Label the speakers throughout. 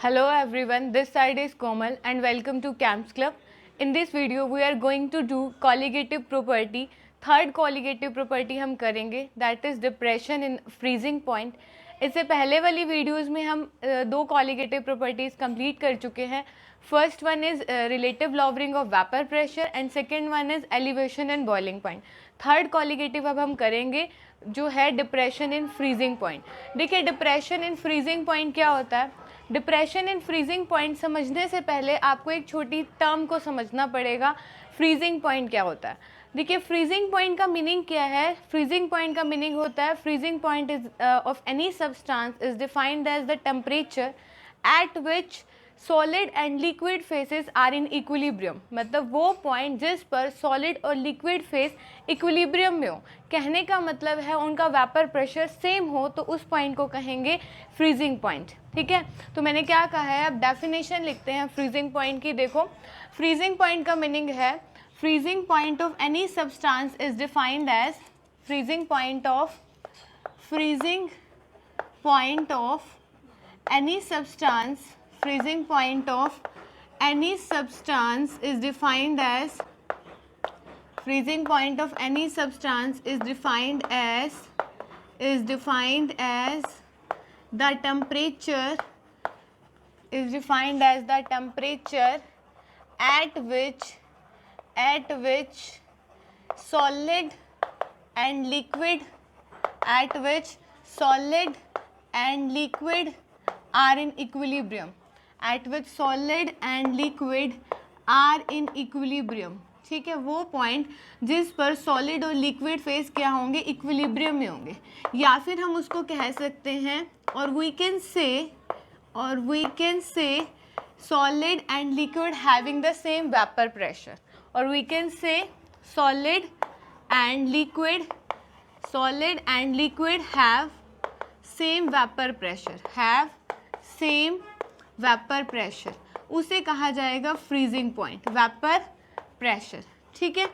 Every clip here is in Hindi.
Speaker 1: Hello everyone, this side is Komal and welcome to Camps Club. In this video we are going to do colligative property. Third colligative property हम करेंगे that is depression in freezing point. इससे पहले वाली वीडियोस में हम दो colligative properties कंप्लीट कर चुके हैं. First one is relative lowering of vapour pressure and second one is elevation and boiling point. Third colligative अब हम करेंगे जो है डिप्रेशन इन फ्रीजिंग पॉइंट. देखिए डिप्रेशन इन फ्रीजिंग पॉइंट क्या होता है. डिप्रेशन इन फ्रीजिंग पॉइंट समझने से पहले आपको एक छोटी टर्म को समझना पड़ेगा. फ्रीजिंग पॉइंट क्या होता है. देखिए फ्रीजिंग पॉइंट का मीनिंग क्या है. फ्रीजिंग पॉइंट का मीनिंग होता है freezing point is of any substance is defined as the temperature at which solid and liquid phases are in equilibrium. मतलब वो पॉइंट जिस पर सॉलिड और लिक्विड फेस इक्विलिब्रियम में हो. कहने का मतलब है उनका वेपर प्रेशर सेम हो तो उस पॉइंट को कहेंगे फ्रीजिंग पॉइंट. ठीक है, तो मैंने क्या कहा है, अब डेफिनेशन लिखते हैं फ्रीजिंग पॉइंट की. देखो फ्रीजिंग पॉइंट का मीनिंग है freezing point of any substance is defined as freezing point of any substance. Freezing point of any substance is defined as the temperature at which solid and liquid are in equilibrium. ठीक है, वो पॉइंट जिस पर सॉलिड और लिक्विड फेस क्या होंगे, इक्विलिब्रियम में होंगे. या फिर हम उसको कह सकते हैं और we can say solid and liquid having the same vapour pressure. और we can say solid and liquid have same vapour pressure. उसे कहा जाएगा फ्रीजिंग पॉइंट, वेपर प्रेशर. ठीक है,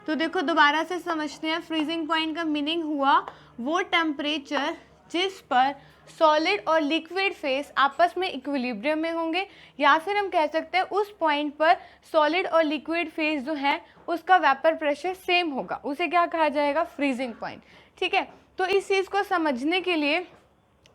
Speaker 1: तो देखो दोबारा से समझते हैं. फ्रीजिंग पॉइंट का मीनिंग हुआ वो टेम्परेचर जिस पर सॉलिड और लिक्विड फेस आपस में इक्विलिब्रियम में होंगे. या फिर हम कह सकते हैं उस पॉइंट पर सॉलिड और लिक्विड फेस जो है उसका वेपर प्रेशर सेम होगा. उसे क्या कहा जाएगा, फ्रीजिंग पॉइंट. ठीक है, तो इस चीज़ को समझने के लिए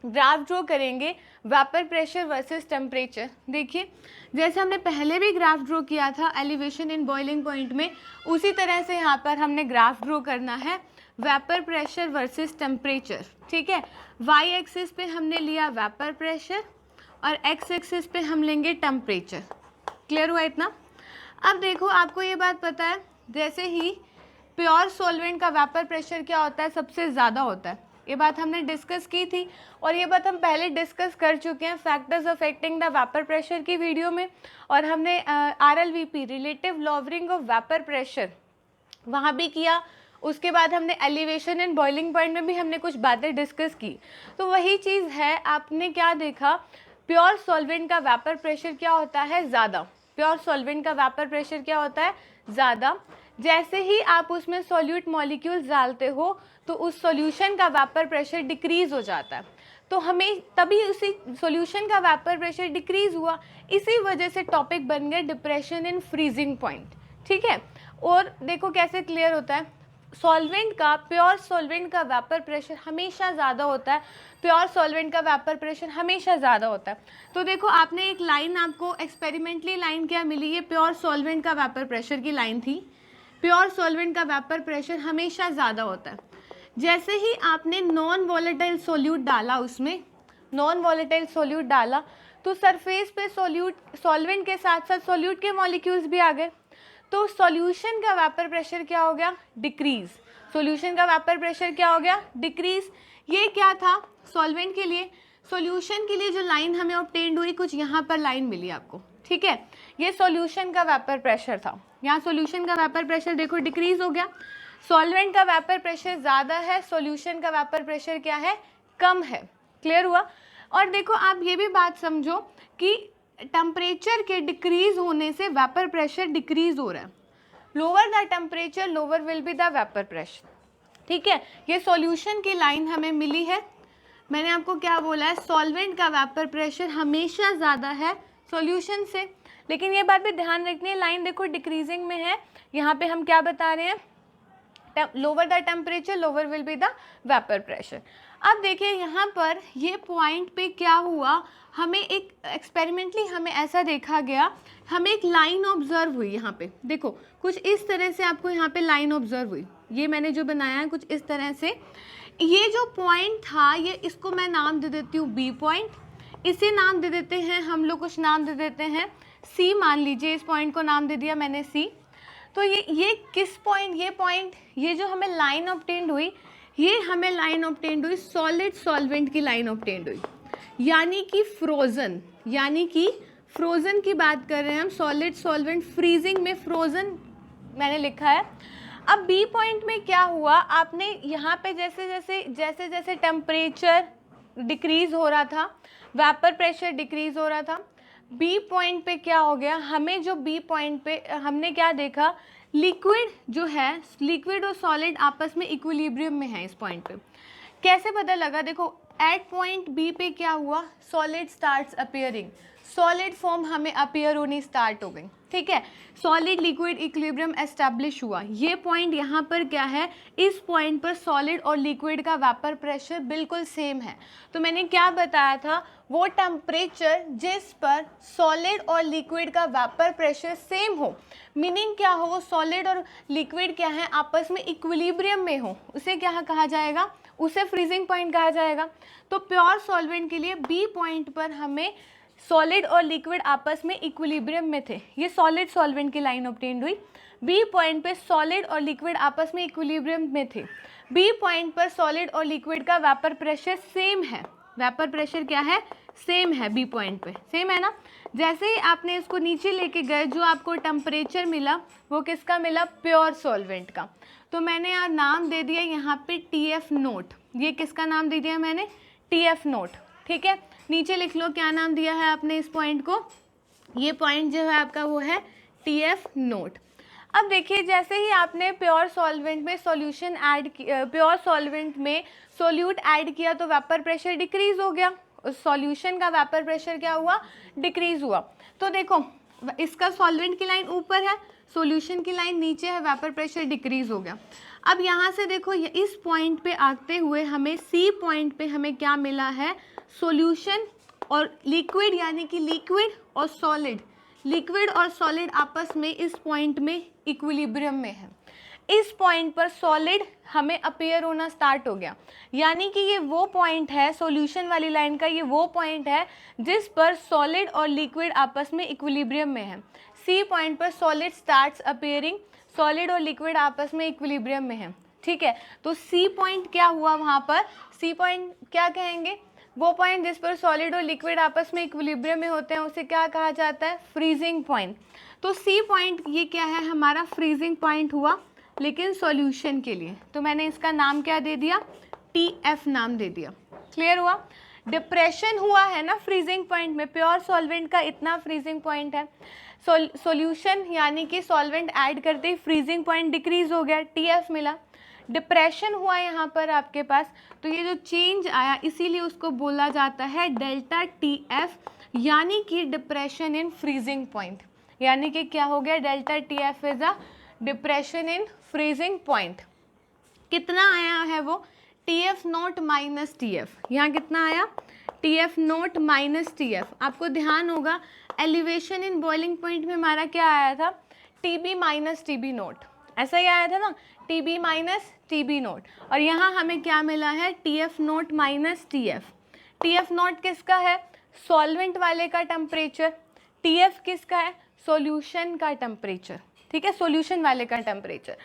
Speaker 1: ग्राफ ड्रॉ करेंगे वेपर प्रेशर वर्सेस टेम्परेचर. देखिए जैसे हमने पहले भी ग्राफ ड्रॉ किया था एलिवेशन इन बॉइलिंग पॉइंट में, उसी तरह से यहाँ पर हमने ग्राफ ड्रॉ करना है वेपर प्रेशर वर्सेस टेम्परेचर. ठीक है, वाई एक्सिस पे हमने लिया वेपर प्रेशर और एक्स एक्सिस पे हम लेंगे टेम्परेचर. क्लियर हुआ इतना. अब देखो आपको ये बात पता है जैसे ही प्योर सॉल्वेंट का वेपर प्रेशर क्या होता है, सबसे ज़्यादा होता है. ये बात हमने डिस्कस की थी और ये बात हम पहले डिस्कस कर चुके हैं factors affecting the vapour pressure की वीडियो में. और हमने RLVP relative lowering of vapour pressure वहाँ भी किया. उसके बाद हमने एलिवेशन एंड बॉइलिंग पॉइंट में भी हमने कुछ बातें डिस्कस की. तो वही चीज़ है, आपने क्या देखा, प्योर सॉल्वेंट का वेपर प्रेशर क्या होता है, ज़्यादा. जैसे ही आप उसमें सॉल्यूट मॉलिक्यूल्स डालते हो तो उस सॉल्यूशन का वेपर प्रेशर डिक्रीज़ हो जाता है. तो हमें तभी उसी सॉल्यूशन का वेपर प्रेशर डिक्रीज़ हुआ, इसी वजह से टॉपिक बन गया डिप्रेशन इन फ्रीजिंग पॉइंट. ठीक है, और देखो कैसे क्लियर होता है. प्योर सॉल्वेंट का वेपर प्रेशर हमेशा ज़्यादा होता है. तो देखो आपने एक लाइन, आपको एक्सपेरिमेंटली लाइन क्या मिली, ये प्योर सॉल्वेंट का वेपर प्रेशर की लाइन थी. प्योर सॉल्वेंट का वेपर प्रेशर हमेशा ज़्यादा होता है. जैसे ही आपने नॉन वॉलेटाइल सोल्यूट डाला तो सरफेस पे सॉल्वेंट के साथ साथ सोल्यूट के मॉलिक्यूल्स भी आ गए. तो सॉल्यूशन का वेपर प्रेशर क्या हो गया, डिक्रीज. ये क्या था सॉल्वेंट के लिए. सॉल्यूशन के लिए जो लाइन हमें ऑब्टेन्ड हुई, कुछ यहाँ पर लाइन मिली आपको. ठीक है, ये सॉल्यूशन का वेपर प्रेशर था. यहाँ सॉल्यूशन का वेपर प्रेशर देखो डिक्रीज हो गया. सॉल्वेंट का वेपर प्रेशर ज़्यादा है, सॉल्यूशन का वेपर प्रेशर क्या है, कम है. क्लियर हुआ. और देखो आप ये भी बात समझो कि टेम्परेचर के डिक्रीज होने से वेपर प्रेशर डिक्रीज हो रहा है. Lower the temperature lower will be the vapour pressure. ठीक है, ये सॉल्यूशन की लाइन हमें मिली है. मैंने आपको क्या बोला है, सॉल्वेंट का वेपर प्रेशर हमेशा ज़्यादा है सॉल्यूशन से। लेकिन ये बात भी ध्यान रखनी है, लाइन देखो डिक्रीजिंग में है, यहाँ पे हम क्या बता रहे हैं, lower the temperature lower will be the vapour pressure. अब देखिए यहाँ पर ये पॉइंट पे क्या हुआ, हमें एक एक्सपेरिमेंटली हमें ऐसा देखा गया, हमें एक लाइन ऑब्जर्व हुई। यहाँ पे देखो कुछ इस तरह से आपको यहाँ पे लाइन ऑब्जर्व हुई, ये मैंने जो बनाया है कुछ इस तरह से। ये जो पॉइंट था, ये इसको मैं नाम दे देती हूँ बी पॉइंट, इसे नाम दे देते हैं हम लोग, कुछ नाम दे देते हैं सी, मान लीजिए इस पॉइंट को नाम दे दिया मैंने सी। तो ये किस पॉइंट, ये पॉइंट, ये जो हमें लाइन ऑब्टेन्ड हुई, ये हमें लाइन ऑब्टेन्ड हुई सॉलिड सॉल्वेंट की लाइन ऑब्टेन्ड हुई, यानी कि फ्रोज़न, यानी कि फ्रोज़न की बात कर रहे हैं हम, सॉलिड सॉल्वेंट फ्रीजिंग में फ्रोज़न मैंने लिखा है। अब बी पॉइंट में क्या हुआ, आपने यहाँ पे जैसे जैसे टेम्परेचर डिक्रीज़ हो रहा था, वेपर प्रेशर डिक्रीज़ हो रहा था, बी पॉइंट पे क्या हो गया, हमें जो बी पॉइंट पे हमने क्या देखा, लिक्विड जो है, लिक्विड और सॉलिड आपस में इक्विलिब्रियम में है इस पॉइंट पे। कैसे पता लगा, देखो एट पॉइंट बी पे क्या हुआ, solid starts appearing, solid form हमें अपीयर होनी स्टार्ट हो गई, ठीक है, सॉलिड लिक्विड इक्विलिब्रियम एस्टैब्लिश हुआ। ये पॉइंट यहाँ पर क्या है, इस पॉइंट पर सॉलिड और लिक्विड का वेपर प्रेशर बिल्कुल सेम है। तो मैंने क्या बताया था, वो टेम्परेचर जिस पर सॉलिड और लिक्विड का वेपर प्रेशर सेम हो, मीनिंग क्या हो, वो सॉलिड और लिक्विड क्या है आपस में इक्विलिब्रियम में हो, उसे क्या कहा जाएगा, उसे फ्रीजिंग पॉइंट कहा जाएगा। तो प्योर सॉल्वेंट के लिए बी पॉइंट पर हमें सॉलिड और लिक्विड आपस में इक्विलिब्रियम में थे, ये सॉलिड सॉल्वेंट की लाइन ऑब्टेन्ड हुई। बी पॉइंट पे सॉलिड और लिक्विड आपस में इक्विलिब्रियम में थे, बी पॉइंट पर सॉलिड और लिक्विड का वेपर प्रेशर सेम है, वेपर प्रेशर क्या है, सेम है, बी पॉइंट पे सेम है ना। जैसे ही आपने इसको नीचे लेके गए, जो आपको टेम्परेचर मिला वो किसका मिला, प्योर सॉल्वेंट का। तो मैंने यार नाम दे दिया यहाँ पे टी एफ नोट, ये किसका नाम दे दिया मैंने, टी एफ नोट, ठीक है। नीचे लिख लो क्या नाम दिया है आपने इस पॉइंट को, ये पॉइंट जो है आपका वो है टी एफ नोट। अब देखिए जैसे ही आपने प्योर सॉल्वेंट में सॉल्यूशन ऐड किया, प्योर सॉल्वेंट में सोल्यूट ऐड किया तो वेपर प्रेशर डिक्रीज हो गया, उस सॉल्यूशन का वेपर प्रेशर क्या हुआ, डिक्रीज हुआ। तो देखो इसका सॉल्वेंट की लाइन ऊपर है, सॉल्यूशन की लाइन नीचे है, वेपर प्रेशर डिक्रीज हो गया। अब यहाँ से देखो इस पॉइंट पे आते हुए हमें सी पॉइंट पे हमें क्या मिला है, सॉल्यूशन और लिक्विड, यानी कि लिक्विड और सॉलिड, लिक्विड और सॉलिड आपस में इस पॉइंट में इक्विलिब्रियम में है। इस पॉइंट पर सॉलिड हमें अपीयर होना स्टार्ट हो गया, यानी कि ये वो पॉइंट है, सॉल्यूशन वाली लाइन का ये वो पॉइंट है जिस पर सॉलिड और लिक्विड आपस में इक्विलिब्रियम में है। सी पॉइंट पर सॉलिड स्टार्ट्स अपीयरिंग, सॉलिड और लिक्विड आपस में इक्विलिब्रियम में है, ठीक है। तो सी पॉइंट क्या हुआ वहाँ पर, सी पॉइंट क्या कहेंगे, वो पॉइंट जिस पर सॉलिड और लिक्विड आपस में इक्विलिब्रियम में होते हैं उसे क्या कहा जाता है, फ्रीजिंग पॉइंट। तो सी पॉइंट ये क्या है, हमारा फ्रीजिंग पॉइंट हुआ, लेकिन सॉल्यूशन के लिए। तो मैंने इसका नाम क्या दे दिया, टी एफ नाम दे दिया, क्लियर हुआ। डिप्रेशन हुआ है ना फ्रीजिंग पॉइंट में, प्योर सॉल्वेंट का इतना फ्रीजिंग पॉइंट है, सॉल्यूशन यानी कि सॉल्वेंट ऐड करते ही फ्रीजिंग पॉइंट डिक्रीज हो गया, टी एफ मिला। डिप्रेशन हुआ यहाँ पर आपके पास, तो ये जो चेंज आया इसीलिए उसको बोला जाता है डेल्टा टी एफ, यानी कि डिप्रेशन इन फ्रीजिंग पॉइंट, यानी कि क्या हो गया, delta T F is a depression in freezing point. कितना आया है वो, T F naught minus T F, यहाँ कितना आया, T F naught minus T F. आपको ध्यान होगा एलिवेशन इन बॉइलिंग पॉइंट में हमारा क्या आया था, T B minus T B naught, ऐसा ही आया था ना, T B minus T B naught. और यहाँ हमें क्या मिला है, T F naught minus T F. T F naught किसका है, सॉल्वेंट वाले का टेम्परेचर, टी एफ किसका है, सॉल्यूशन का टेम्परेचर, ठीक है, सॉल्यूशन वाले का टेम्परेचर।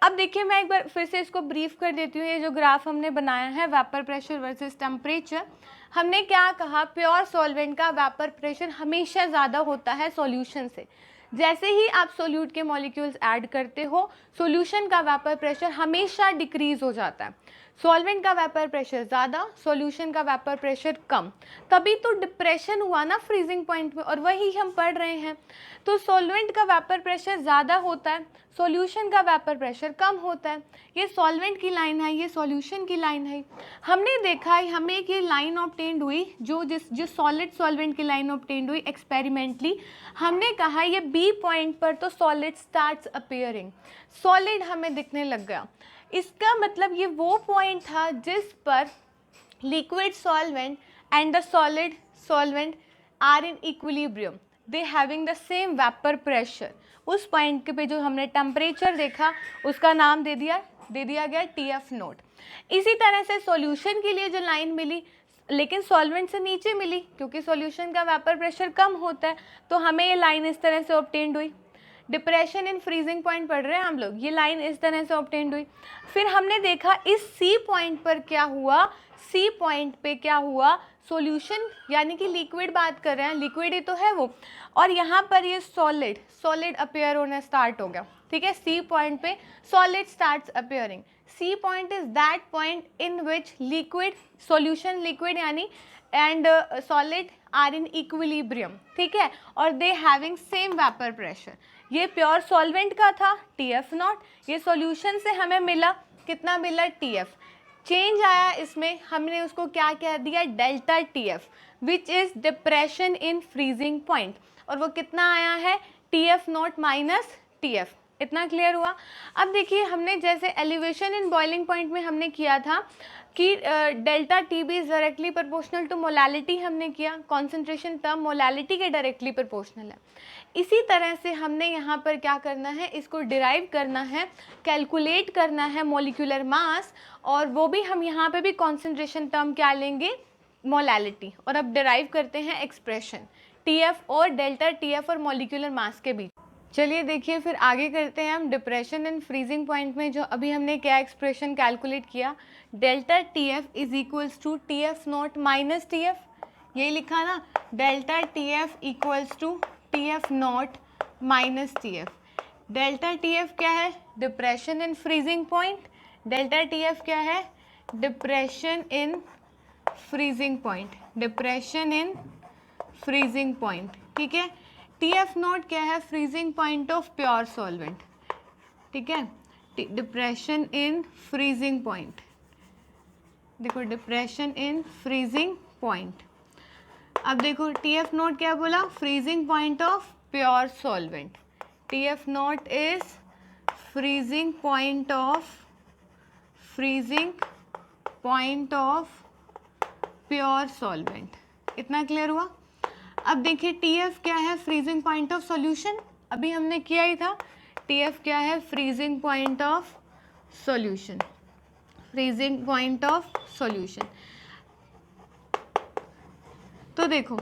Speaker 1: अब देखिए मैं एक बार फिर से इसको ब्रीफ कर देती हूँ, ये जो ग्राफ हमने बनाया है वेपर प्रेशर वर्सेस टेम्परेचर, हमने क्या कहा, प्योर सॉल्वेंट का वेपर प्रेशर हमेशा ज़्यादा होता है सॉल्यूशन से। जैसे ही आप सोल्यूट के मॉलिक्यूल्स ऐड करते हो, सॉल्यूशन का वेपर प्रेशर हमेशा डिक्रीज हो जाता है। सॉल्वेंट का वेपर प्रेशर ज़्यादा, सॉल्यूशन का वेपर प्रेशर कम, तभी तो डिप्रेशन हुआ ना फ्रीजिंग पॉइंट में, और वही हम पढ़ रहे हैं। तो सॉल्वेंट का वेपर प्रेशर ज़्यादा होता है, सॉल्यूशन का वेपर प्रेशर कम होता है। ये सॉल्वेंट की लाइन है, ये सॉल्यूशन की लाइन है। हमने देखा है, हमें एक ये लाइन ऑब्टेन्ड हुई जो सॉलिड सॉल्वेंट की लाइन ऑब्टेन्ड हुई एक्सपेरिमेंटली। हमने कहा ये बी पॉइंट पर तो सॉलिड स्टार्ट्स अपीयरिंग, सॉलिड हमें दिखने लग गया। इसका मतलब ये वो पॉइंट था जिस पर liquid solvent and the solid solvent are in equilibrium, they having the same vapour pressure. उस पॉइंट के पे जो हमने टेम्परेचर देखा उसका नाम दे दिया गया TF नोट। इसी तरह से सॉल्यूशन के लिए जो लाइन मिली, लेकिन सॉल्वेंट से नीचे मिली क्योंकि सॉल्यूशन का वेपर प्रेशर कम होता है, तो हमें ये लाइन इस तरह से ऑब्टेन्ड हुई। डिप्रेशन इन फ्रीजिंग पॉइंट पढ़ रहे हैं हम लोग, ये लाइन इस तरह से ऑब्टेन्ड हुई। फिर हमने देखा इस सी पॉइंट पर क्या हुआ, सी पॉइंट पे क्या हुआ, सॉल्यूशन यानी कि लिक्विड बात कर रहे हैं, लिक्विड ही तो है वो, और यहाँ पर ये सॉलिड अपीयर होना स्टार्ट हो गया। ठीक है, सी पॉइंट पे solid starts appearing. C point is that point in which liquid, solution liquid यानी and solid are in equilibrium. ठीक है, और they having same vapour pressure. ये प्योर सॉल्वेंट का था TF नॉट, ये सॉल्यूशन से हमें मिला, कितना मिला TF। चेंज आया इसमें, हमने उसको क्या कह दिया, delta TF, which is depression in freezing point, और वो कितना आया है, TF नॉट माइनस TF। इतना क्लियर हुआ। अब देखिए, हमने जैसे एलिवेशन इन बॉइलिंग पॉइंट में हमने किया था कि delta TB is directly proportional to molality, हमने किया, कॉन्सेंट्रेशन टर्म मोलैलिटी के डायरेक्टली प्रोपोर्शनल है। इसी तरह से हमने यहाँ पर क्या करना है, इसको डिराइव करना है, कैलकुलेट करना है मॉलिक्यूलर मास, और वो भी हम यहाँ पे भी कॉन्सेंट्रेशन टर्म क्या लेंगे, मोलैलिटी। और अब डिराइव करते हैं एक्सप्रेशन TF और डेल्टा TF और मॉलिक्यूलर मास के बीच। चलिए देखिए, फिर आगे करते हैं हम डिप्रेशन एंड फ्रीजिंग पॉइंट में जो अभी हमने क्या एक्सप्रेशन कैलकुलेट किया, delta TF is equals to TF naught minus TF, यही लिखा ना, delta TF equals to TF naught minus TF। Delta TF क्या है, depression in freezing point, delta TF क्या है, depression in freezing point, depression in freezing point. ठीक है, TF नॉट क्या है, freezing point of pure solvent. ठीक है, डिप्रेशन इन फ्रीजिंग पॉइंट, देखो डिप्रेशन इन फ्रीजिंग पॉइंट। अब देखो TF नॉट क्या बोला, freezing point of pure solvent. TF not is freezing point of pure solvent. इतना क्लियर हुआ। अब देखिए TF क्या है, फ्रीजिंग पॉइंट ऑफ सॉल्यूशन, अभी हमने किया ही था। TF क्या है, freezing point of solution, freezing point of solution. तो देखो,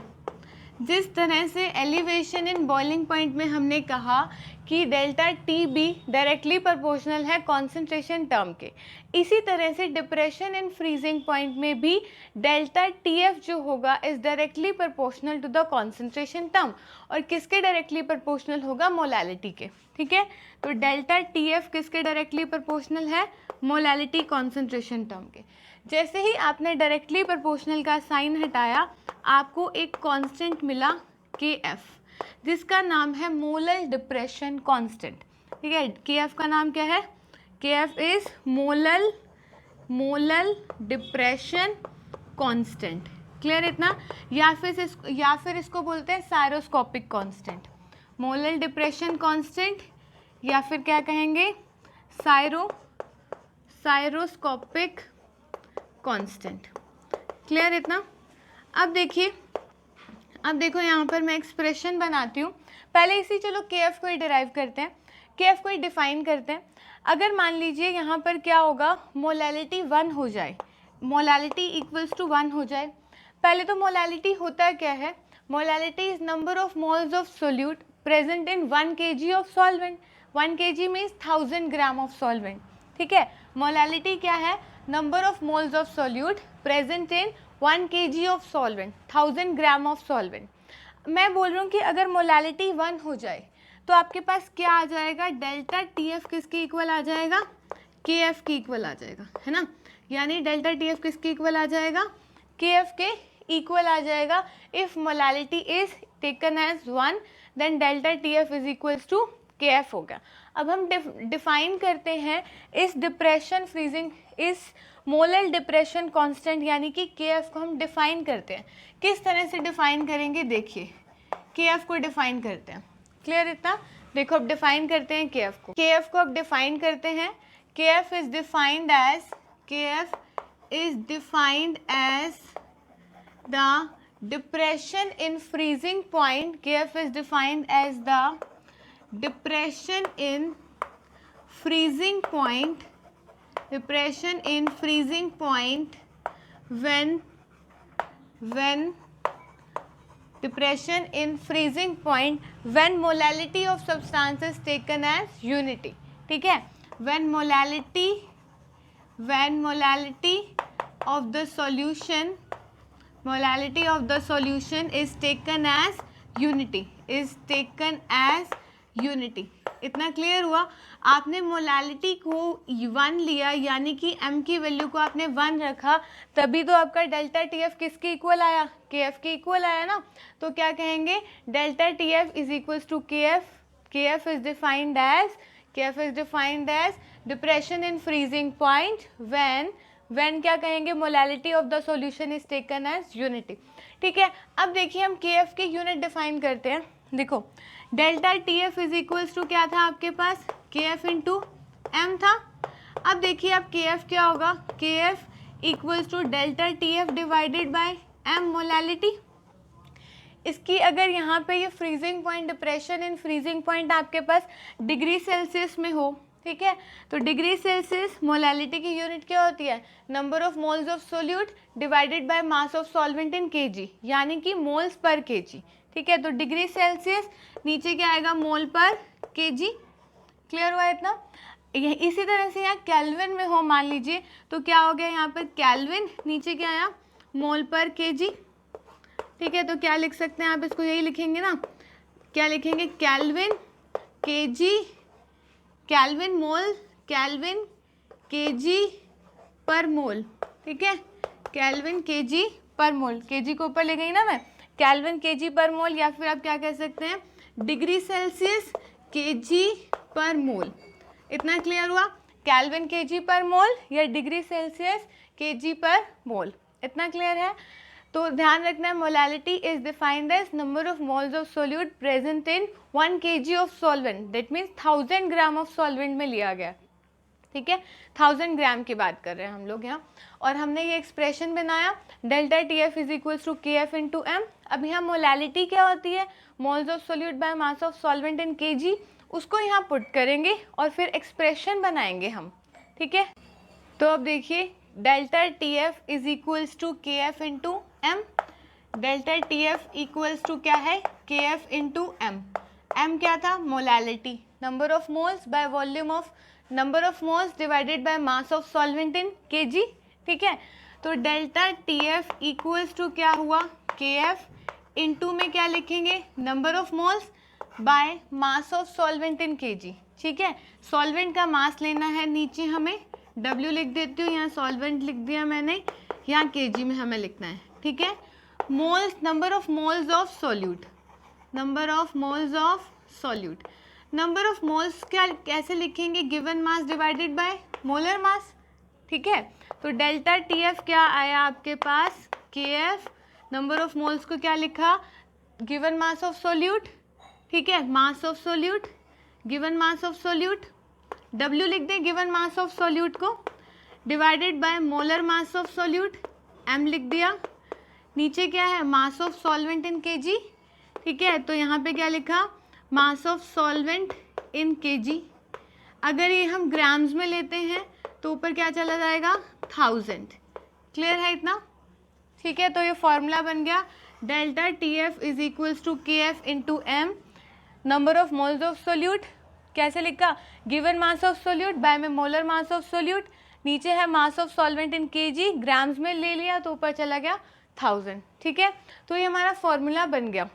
Speaker 1: जिस तरह से एलिवेशन इन बॉइलिंग पॉइंट में हमने कहा कि डेल्टा TB डायरेक्टली प्रोपोर्शनल है कॉन्सेंट्रेशन टर्म के, इसी तरह से डिप्रेशन इन फ्रीजिंग पॉइंट में भी डेल्टा TF जो होगा is directly proportional to the concentration term, और किसके डायरेक्टली प्रोपोर्शनल होगा, मोलैलिटी के। ठीक है, तो डेल्टा TF किसके डायरेक्टली प्रोपोर्शनल है, मोलैलिटी कॉन्सेंट्रेशन टर्म के। जैसे ही आपने डायरेक्टली प्रोपोर्शनल का साइन हटाया, आपको एक कांस्टेंट मिला KF, जिसका नाम है मोलर डिप्रेशन कांस्टेंट। ठीक है, KF का नाम क्या है, KF is molar depression constant. Clear इतना, या फिर इसको बोलते हैं साइरोस्कोपिक कांस्टेंट, मोलर डिप्रेशन कांस्टेंट, या फिर क्या कहेंगे, साइरोस्कोपिक कांस्टेंट। क्लियर इतना। अब देखो यहाँ पर मैं एक्सप्रेशन बनाती हूँ। पहले इसी चलो KF को ही डिराइव करते हैं, KF को ही डिफाइन करते हैं। अगर मान लीजिए यहाँ पर क्या होगा, मोलैलिटी 1 हो जाए, मोलैलिटी इक्वल्स टू 1 हो जाए। पहले तो मोलैलिटी होता क्या है, molality is number of moles of solute present in 1 kg of solvent. 1 kg means 1000 gram of solvent. ठीक है, मोलैलिटी क्या है, number of moles of solute present in 1 kg of solvent, 1000 gram of solvent. मैं बोल रहा हूँ कि अगर मोलैलिटी 1 हो जाए तो आपके पास क्या आ जाएगा, डेल्टा TF किसके इक्वल आ जाएगा, KF की इक्वल आ जाएगा, है ना। यानी डेल्टा टी एफ किसके इक्वल आ जाएगा, के एफ के इक्वल आ जाएगा। If molality is taken as 1 then delta T F is equals to K F हो गया। अब हम डिफाइन करते हैं इस डिप्रेशन फ्रीजिंग, इस मोलर डिप्रेशन कांस्टेंट यानी कि के एफ को हम डिफाइन करते हैं। किस तरह से डिफाइन करेंगे, देखिए के एफ को डिफाइन करते हैं। क्लियर इतना, देखो अब डिफाइन करते हैं के एफ को। के एफ को अब डिफाइन करते हैं। K F is defined as, K F is defined as the depression in freezing point, KF is defined as the depression in freezing point, depression in freezing point when depression in freezing point when molality of substance is taken as unity, ठीक है, when molality of the solution, molality of the solution is taken as unity, is taken as unity। इतना क्लियर हुआ। आपने मोलालिटी को 1 लिया यानी कि m की वैल्यू को आपने 1 रखा, तभी तो आपका डेल्टा टी एफ किसके इक्वल आया, के एफ के इक्वल आया ना। तो क्या कहेंगे, delta T F is equals to K F. K F is defined as depression in freezing point when क्या कहेंगे, molality of the solution is taken as unity. ठीक है, अब देखिए हम के एफ के यूनिट डिफाइन करते हैं। देखो delta T F is equals to क्या था आपके पास, के एफ इंटू एम था। अब देखिए अब के एफ क्या होगा, K F equals to delta T F divided by M molality. इसकी अगर यहाँ पे ये freezing point, depression in freezing point आपके पास डिग्री सेल्सियस में हो, ठीक है, तो डिग्री सेल्सियस मोलालिटी की यूनिट क्या होती है, number of moles of solute divided by mass of solvent in KG, यानी कि मोल्स पर केजी। ठीक है, तो डिग्री सेल्सियस नीचे क्या आएगा, मोल पर केजी। क्लियर हुआ इतना। इसी तरह से यहाँ केल्विन में हो मान लीजिए, तो क्या हो गया यहाँ पर केल्विन, नीचे क्या आया, मोल पर केजी। ठीक है, तो क्या लिख सकते हैं आप इसको, यही लिखेंगे ना, क्या लिखेंगे, केल्विन केजी, केल्विन मोल, केल्विन केजी पर मोल। ठीक है, केल्विन केजी पर मोल, केजी को ऊपर ले गई ना मैं, केल्विन केजी पर मोल, या फिर आप क्या कह सकते हैं, डिग्री सेल्सियस केजी पर मोल। इतना क्लियर हुआ, केल्विन केजी पर मोल या डिग्री सेल्सियस केजी पर मोल, इतना क्लियर है। तो ध्यान रखना है, molality is defined as number of moles of solute present in 1 kg of solvent, that means 1000 gram of solvent में लिया गया। ठीक है, 1000 ग्राम की बात कर रहे हैं हम लोग यहाँ, और हमने ये एक्सप्रेशन बनाया delta T F is equals to K F into M. अब यहाँ मोलालिटी क्या होती है, moles of solute by mass of solvent in KG, उसको यहाँ पुट करेंगे और फिर एक्सप्रेशन बनाएंगे हम। ठीक है, तो अब देखिए delta T F is equals to K F into M. Delta T F equals to क्या है, K F into M. M क्या था, molality, number of moles by volume of, number of moles divided by mass of solvent in KG. ठीक है, तो delta T F equals to क्या हुआ, के एफ इंटू में क्या लिखेंगे, number of moles by mass of solvent in KG. ठीक है, सॉल्वेंट का मास लेना है, नीचे हमें W लिख देती हूँ, यहाँ सॉल्वेंट लिख दिया मैंने, यहाँ केजी में हमें लिखना है। ठीक है, moles, number of moles of solute, number of moles of solute, number of moles क्या कैसे लिखेंगे, given mass divided by molar mass. ठीक है, तो डेल्टा टी एफ क्या आया आपके पास, के एफ, नंबर ऑफ मोल्स को क्या लिखा, गिवन मास ऑफ सोल्यूट। ठीक है, mass of solute, given mass of solute, W लिख दें गिवन मास ऑफ सोल्यूट को, divided by molar mass of solute, M लिख दिया। नीचे क्या है, mass of solvent in KG. ठीक है, तो यहाँ पे क्या लिखा, मास ऑफ सॉल्वेंट इन केजी। अगर ये हम ग्राम्स में लेते हैं तो ऊपर क्या चला जाएगा, 1000। क्लियर है इतना। ठीक है, तो ये फॉर्मूला बन गया, delta T F is equals to K F into M, number of moles of solute कैसे लिखा, given mass of solute by में मोलर मास ऑफ सोल्यूट, नीचे है mass of solvent in KG, grams में ले लिया तो ऊपर चला गया 1000। ठीक है, तो ये हमारा फॉर्मूला बन गया।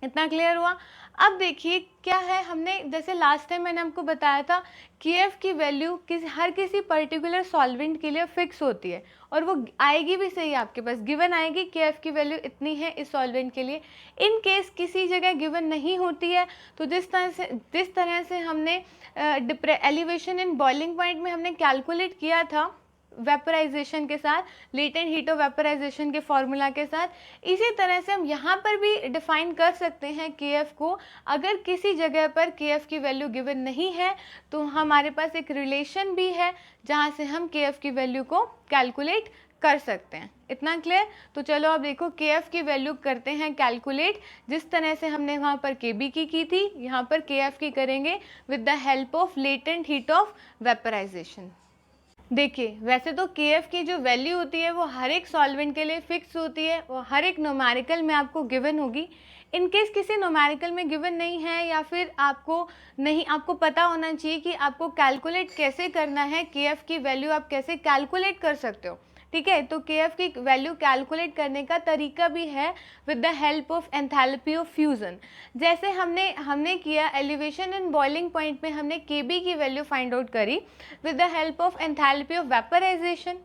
Speaker 1: इतना क्लियर हुआ। अब देखिए क्या है, हमने जैसे लास्ट टाइम मैंने आपको बताया था KF की वैल्यू हर किसी पर्टिकुलर सॉल्वेंट के लिए फिक्स होती है और वो आएगी भी सही, आपके पास गिवन आएगी KF की वैल्यू इतनी है इस सॉल्वेंट के लिए। इन केस किसी जगह गिवन नहीं होती है तो जिस तरह से हमने एलिवेशन इन बॉइलिंग पॉइंट में हमने कैलकुलेट किया था वेपराइजेशन के साथ, लेटेंट हीट ऑफ वेपराइजेशन के फॉर्मूला के साथ, इसी तरह से हम यहाँ पर भी डिफाइन कर सकते हैं KF को। अगर किसी जगह पर KF की वैल्यू गिवन नहीं है तो हमारे पास एक रिलेशन भी है जहाँ से हम KF की वैल्यू को कैलकुलेट कर सकते हैं। इतना क्लियर? तो चलो अब देखो KF की वैल्यू करते हैं कैलकुलेट, जिस तरह से हमने वहाँ पर KB की थी, यहाँ पर KF की करेंगे with the help of latent heat of vaporisation. देखिए वैसे तो KF की जो वैल्यू होती है वो हर एक सॉल्वेंट के लिए फिक्स होती है, वो हर एक न्यूमेरिकल में आपको गिवन होगी। इन केस किसी न्यूमेरिकल में गिवन नहीं है या फिर आपको पता होना चाहिए कि आपको कैलकुलेट कैसे करना है, KF की वैल्यू आप कैसे कैलकुलेट कर सकते हो। ठीक है, तो KF की वैल्यू कैलकुलेट करने का तरीका भी है with the help of enthalpy of fusion. जैसे हमने किया एलिवेशन इन बॉइलिंग पॉइंट में, हमने KB की वैल्यू फाइंड आउट करी with the help of enthalpy of vaporisation.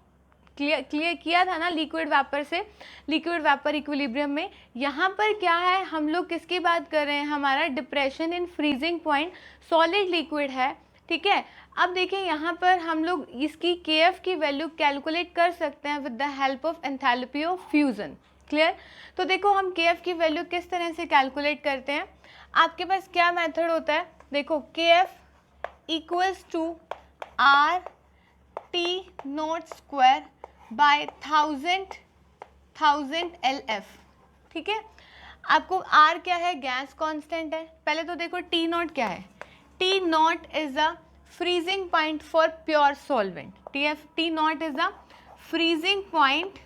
Speaker 1: Clear किया था ना, लिक्विड वेपर से लिक्विड वेपर इक्विलिब्रियम में। यहाँ पर क्या है, हम लोग किसकी बात कर रहे हैं, हमारा depression in freezing point, solid liquid है। ठीक है, अब देखिए यहाँ पर हम लोग इसकी KF की वैल्यू कैलकुलेट कर सकते हैं with the help of enthalpy of fusion. Clear? तो देखो हम KF की वैल्यू किस तरह से कैलकुलेट करते हैं, आपके पास क्या मेथड होता है, देखो KF equals to RT0 square by 1000 LF। ठीक है, आपको R क्या है, गैस कांस्टेंट है। पहले तो देखो T0 क्या है, T0 is the freezing point for pure solvent। T0 is the freezing point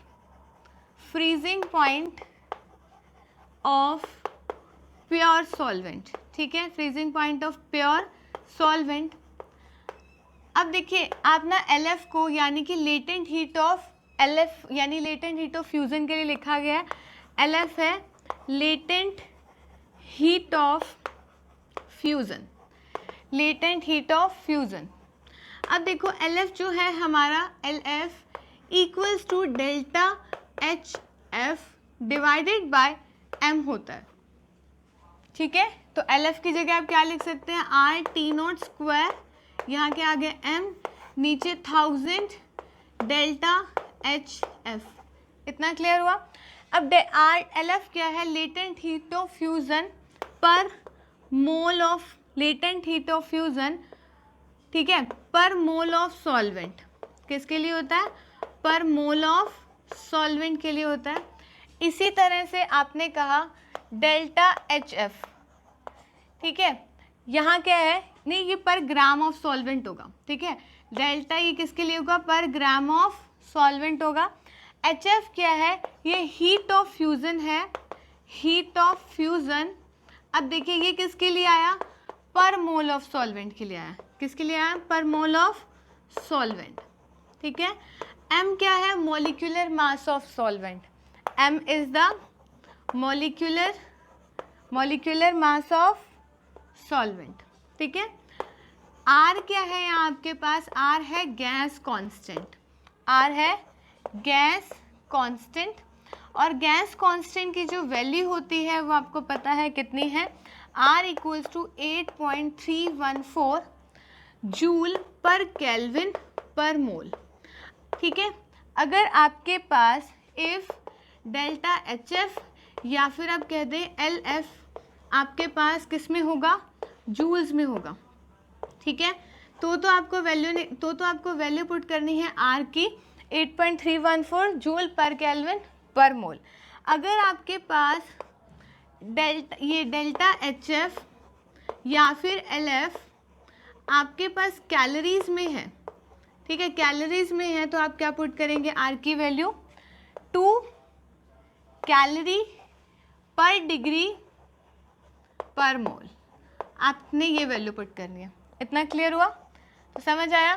Speaker 1: of pure solvent। ठीक है, freezing point of pure solvent। अब देखिए आप ना LF को यानी कि लेटेंट हीट ऑफ LF यानी लेटेंट हीट ऑफ फ्यूजन के लिए लिखा गया है, LF है latent heat of fusion, latent heat of fusion. अब देखो LF जो है हमारा, LF equals to delta HF divided by M होता है। ठीक है, तो LF की जगह आप क्या लिख सकते हैं, RT0 स्क्वायर, यहाँ के आगे M, नीचे 1000 डेल्टा HF। इतना क्लियर हुआ? अब LF क्या है, लेटेंट हीट ऑफ फ्यूजन पर mole of latent heat of fusion. ठीक है, पर मोल ऑफ सॉल्वेंट किसके लिए होता है, पर मोल ऑफ सॉल्वेंट के लिए होता है। इसी तरह से आपने कहा डेल्टा HF। ठीक है, यहाँ क्या है, नहीं ये पर ग्राम ऑफ सॉल्वेंट होगा। ठीक है, डेल्टा ये किसके लिए होगा, पर ग्राम ऑफ सॉल्वेंट होगा। HF क्या है, ये हीट ऑफ फ्यूजन है, हीट ऑफ फ्यूजन। अब देखिए ये किसके लिए आया, पर मोल ऑफ सॉल्वेंट के लिए आया। किसके लिए आया, पर मोल ऑफ सॉल्वेंट। ठीक है, M क्या है, molecular mass of solvent. M is the molecular mass of solvent. ठीक है, R क्या है, यहाँ आपके पास R है गैस कांस्टेंट, R है गैस कांस्टेंट। और गैस कांस्टेंट की जो वैल्यू होती है वो आपको पता है कितनी है, R equals to 8.314 joule per kelvin per mole. ठीक है, अगर आपके पास इफ डेल्टा HF या फिर आप कह दें LF आपके पास किस में होगा, जूल्स में होगा। ठीक है, तो आपको वैल्यू पुट करनी है R की 8.314 जूल पर केल्विन पर मोल। अगर आपके पास डेल्टा HF या फिर LF आपके पास कैलोरीज में है, ठीक है, कैलोरीज में है, तो आप क्या पुट करेंगे, R की वैल्यू 2 कैलोरी पर डिग्री पर मोल, आपने ये वैल्यू पुट करनी है। इतना क्लियर हुआ? तो समझ आया?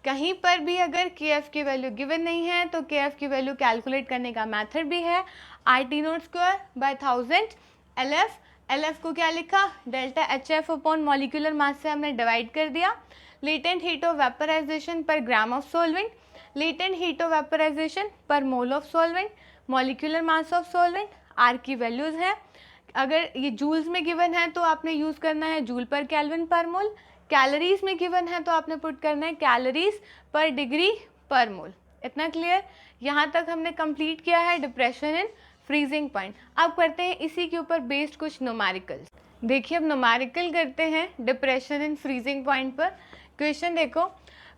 Speaker 1: कहीं पर भी अगर KF की वैल्यू गिवन नहीं है तो KF की वैल्यू कैलकुलेट करने का मेथड भी है RT0 square by 1000 LF। LF को क्या लिखा, delta HF upon molecular mass से हमने डिवाइड कर दिया. Latent heat of vaporisation per gram of solvent, latent heat of vaporisation per mole of solvent, molecular mass of solvent, R की वैल्यूज़ हैं. अगर ये जूल्स में गिवन है तो आपने यूज़ करना है जूल पर केल्विन पर मोल. कैलोरीज में गिवन है तो आपने पुट करना है कैलोरीज पर डिग्री पर मोल. इतना क्लियर. यहाँ तक हमने कंप्लीट किया है डिप्रेशन इन फ्रीजिंग पॉइंट. अब करते हैं इसी के ऊपर बेस्ड कुछ न्यूमेरिकल्स. देखिए अब न्यूमेरिकल करते हैं डिप्रेशन इन फ्रीजिंग पॉइंट पर. क्वेश्चन देखो,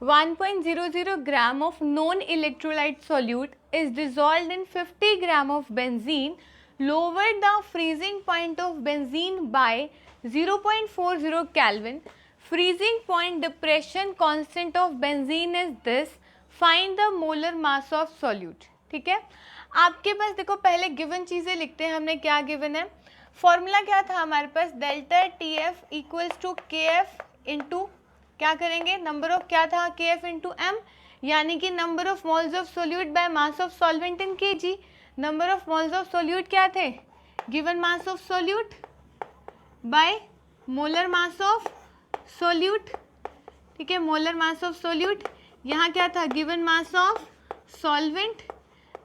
Speaker 1: 1.00 gram of non electrolyte solute is dissolved in 50 gram of benzene. Lower the freezing point of benzene by 0.40 Kelvin. Freezing point depression constant of benzene is this. Find the molar mass of solute. ठीक है, आपके पास देखो पहले गिवन चीज़ें लिखते हैं. हमने क्या गिवन है, फॉर्मूला क्या था हमारे पास, delta TF equals to KF into क्या करेंगे, नंबर ऑफ क्या था KF इंटू M, यानी कि number of moles of solute by mass of solvent in kg. Number of moles of solute क्या थे, given mass of solute by molar mass of solute. ठीक है, मोलर मास ऑफ सोल्यूट. यहाँ क्या था, गिवन मास ऑफ सॉल्वेंट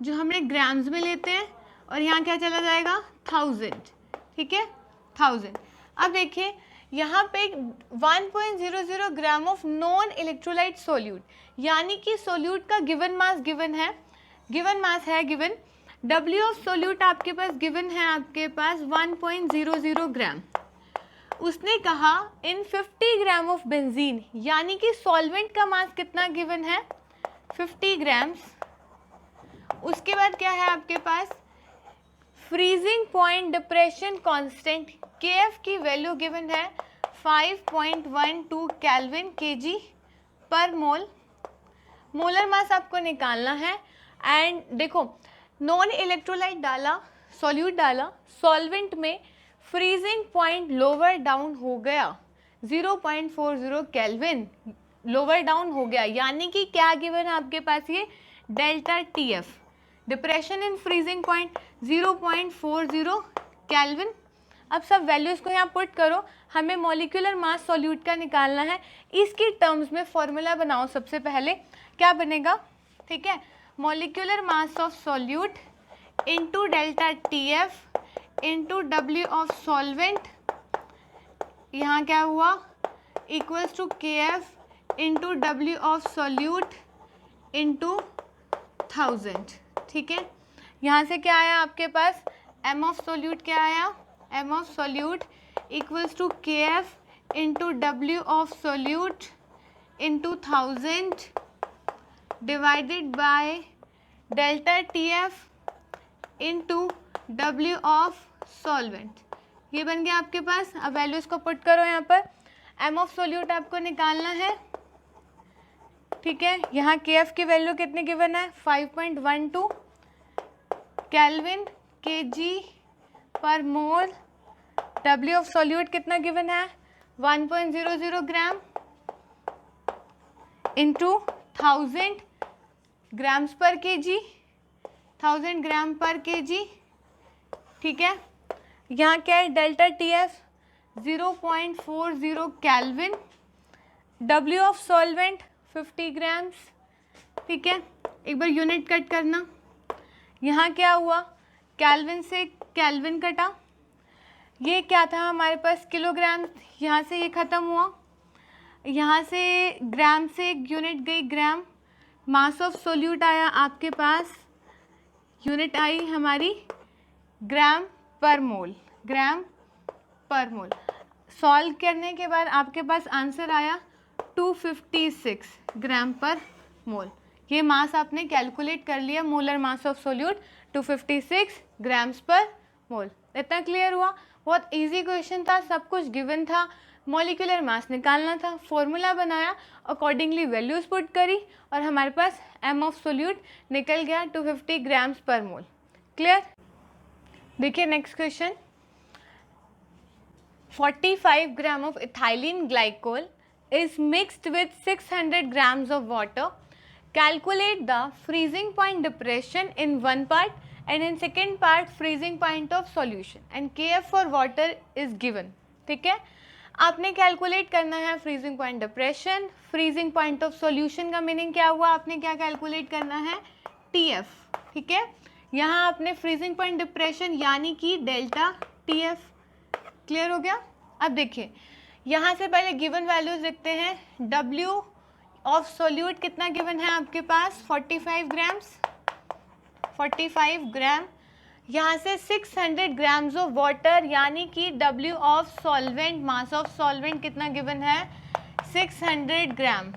Speaker 1: जो हमने ग्राम्स में लेते हैं, और यहाँ क्या चला जाएगा 1000. ठीक है, 1000. अब देखिए यहाँ पे 1.00 gram of non electrolyte solute, यानी कि सोल्यूट का गिवन मास गिवन है, गिवन मास है गिवन. W ऑफ सोल्यूट आपके पास गिवन है, आपके पास 1.00 ग्राम. उसने कहा इन 50 ग्राम ऑफ बेंजीन, यानी कि सॉल्वेंट का मास कितना गिवन है 50 ग्राम्स. उसके बाद क्या है आपके पास, freezing point depression constant KF की वैल्यू गिवन है 5.12 केल्विन kg पर मोल. मोलर मास आपको निकालना है. एंड देखो नॉन इलेक्ट्रोलाइट डाला, सॉल्यूट डाला, सॉल्वेंट में फ्रीजिंग पॉइंट लोअर डाउन हो गया 0.40 केल्विन लोअर डाउन हो गया, यानी कि क्या गिवन है आपके पास ये delta TF. Depression in freezing point 0.40 kelvin. अब सब वैल्यूज़ को यहाँ पुट करो. हमें मॉलिक्यूलर मास सॉल्यूट का निकालना है. इसकी टर्म्स में फॉर्मूला बनाओ. सबसे पहले क्या बनेगा, ठीक है, molecular mass of solute into delta TF into W of solvent, यहाँ क्या हुआ equals to KF into W of solute into 1000. ठीक है, यहाँ से क्या आया आपके पास, M ऑफ सॉल्यूट क्या आया, M of solute equals to KF into W of solute into 1000 divided by delta TF into W of solvent. ये बन गया आपके पास. अब वैल्यूज़ को पुट करो यहाँ पर. M ऑफ सोल्यूट आपको निकालना है. ठीक है, यहाँ KF की वैल्यू कितनी गिवन है 5.12 केल्विन kg पर मोल. W ऑफ सोल्यूट कितना गिवन है 1.00 ग्राम इंटू 1000 ग्राम्स पर kg, 1000 ग्राम पर kg. ठीक है, यहाँ क्या है delta TF 0.40 kelvin, W of solvent 50 grams. ठीक है, एक बार यूनिट कट करना. यहाँ क्या हुआ, केल्विन से केल्विन कटा, ये क्या था हमारे पास किलोग्राम, यहाँ से ये ख़त्म हुआ, यहाँ से ग्राम से एक यूनिट गई ग्राम. मास ऑफ सोल्यूट आया आपके पास, यूनिट आई हमारी ग्राम पर मोल, ग्राम पर मोल. सॉल्व करने के बाद आपके पास आंसर आया 256 ग्राम पर मोल. ये मास आपने कैलकुलेट कर लिया, molar mass of solute 256 grams पर मोल. इतना क्लियर हुआ. बहुत इजी क्वेश्चन था, सब कुछ गिवन था, मॉलिक्यूलर मास निकालना था, फॉर्मूला बनाया, अकॉर्डिंगली वैल्यूज़ पुट करी और हमारे पास M ऑफ सोल्यूट निकल गया 250 ग्राम्स पर मोल. क्लियर. देखिए next question, 45 gram of ethylene glycol is mixed with 600 grams of water. Calculate the freezing point depression in one part and in second part freezing point of solution and KF for water is given. ठीक है, आपने कैलकुलेट करना है freezing point depression, freezing point of solution का मीनिंग क्या हुआ, आपने क्या कैलकुलेट करना है TF। ठीक है, यहाँ आपने फ्रीजिंग पॉइंट डिप्रेशन यानी कि डेल्टा TF। क्लियर हो गया। अब देखिए यहाँ से पहले गिवन वैल्यूज लिखते हैं। W ऑफ सोल्यूट कितना गिवन है आपके पास 45 ग्राम्स, 45 ग्राम। यहाँ से 600 ग्राम्स ऑफ वाटर यानी कि W of solvent, mass of solvent कितना गिवन है 600 ग्राम।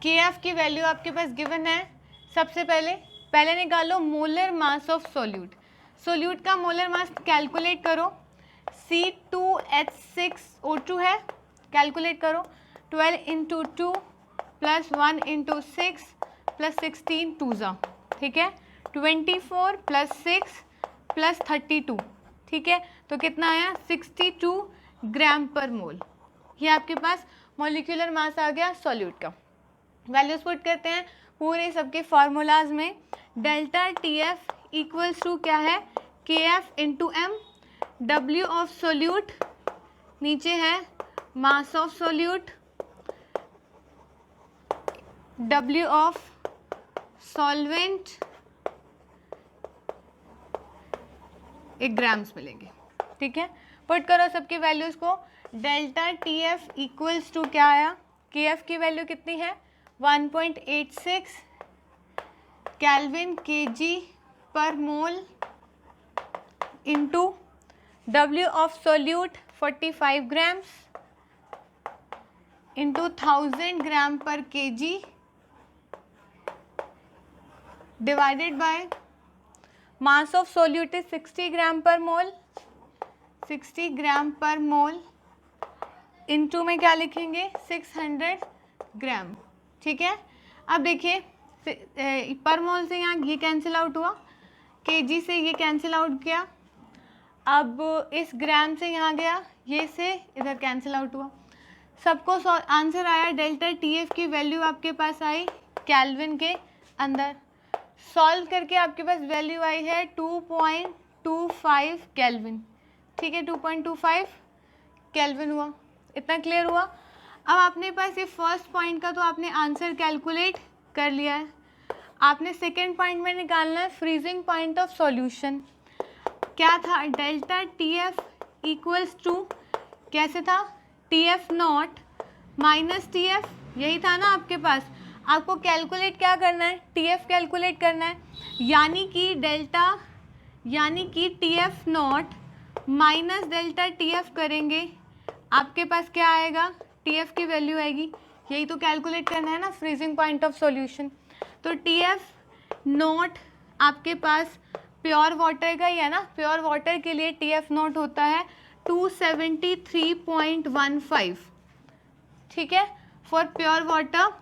Speaker 1: KF की वैल्यू आपके पास गिवन है। सबसे पहले निकालो molar mass of solute. Solute का मोलर मास कैलकुलेट करो, C2H6O2 है, कैलकुलेट करो 12 इंटू 2 प्लस 1 इंटू 6 प्लस 16 2 ज़ा। ठीक है, 24 प्लस 6 प्लस 32। ठीक है, तो कितना आया 62 ग्राम पर मोल। ये आपके पास मॉलिक्यूलर मास आ गया सॉल्यूट का। वैल्यूज पुट करते हैं पूरे सबके फार्मूलाज में। डेल्टा TF इक्वल्स टू क्या है KF into M। W of solute नीचे है mass of solute, W of solvent एक ग्राम्स मिलेंगे। ठीक है, पुट करो सबके वैल्यूज को। डेल्टा TF इक्वल्स टू क्या आया, KF की वैल्यू कितनी है 1.86 केल्विन kg पर mole into W of solute 45 grams into 1000 ग्राम पर kg divided by mass of solute is 60 ग्राम पर मोल, 60 ग्राम पर मोल इंटू में क्या लिखेंगे 600 ग्राम। ठीक है, अब देखिए पर मोल से यहाँ ये कैंसिल आउट हुआ, kg से ये कैंसिल आउट किया, अब इस ग्राम से यहाँ गया, ये से इधर कैंसिल आउट हुआ। सबको आंसर आया। डेल्टा TF की वैल्यू आपके पास आई केल्विन के अंदर। सॉल्व करके आपके पास वैल्यू आई है 2.25 केल्विन। ठीक है, 2.25 केल्विन हुआ। इतना क्लियर हुआ। अब आपने पास ये फर्स्ट पॉइंट का तो आपने आंसर कैलकुलेट कर लिया है। आपने सेकेंड पॉइंट में निकालना है फ्रीजिंग पॉइंट ऑफ सॉल्यूशन। क्या था डेल्टा TF इक्वल्स टू कैसे था TF नॉट माइनस TF, यही था ना आपके पास। आपको कैलकुलेट क्या करना है TF कैलकुलेट करना है, यानी कि TF naught minus delta TF करेंगे, आपके पास क्या आएगा TF की वैल्यू आएगी। यही तो कैलकुलेट करना है ना फ्रीजिंग पॉइंट ऑफ सॉल्यूशन। तो TF नॉट आपके पास प्योर वाटर का ही है ना, प्योर वाटर के लिए TF नॉट होता है 273.15। ठीक है, for pure water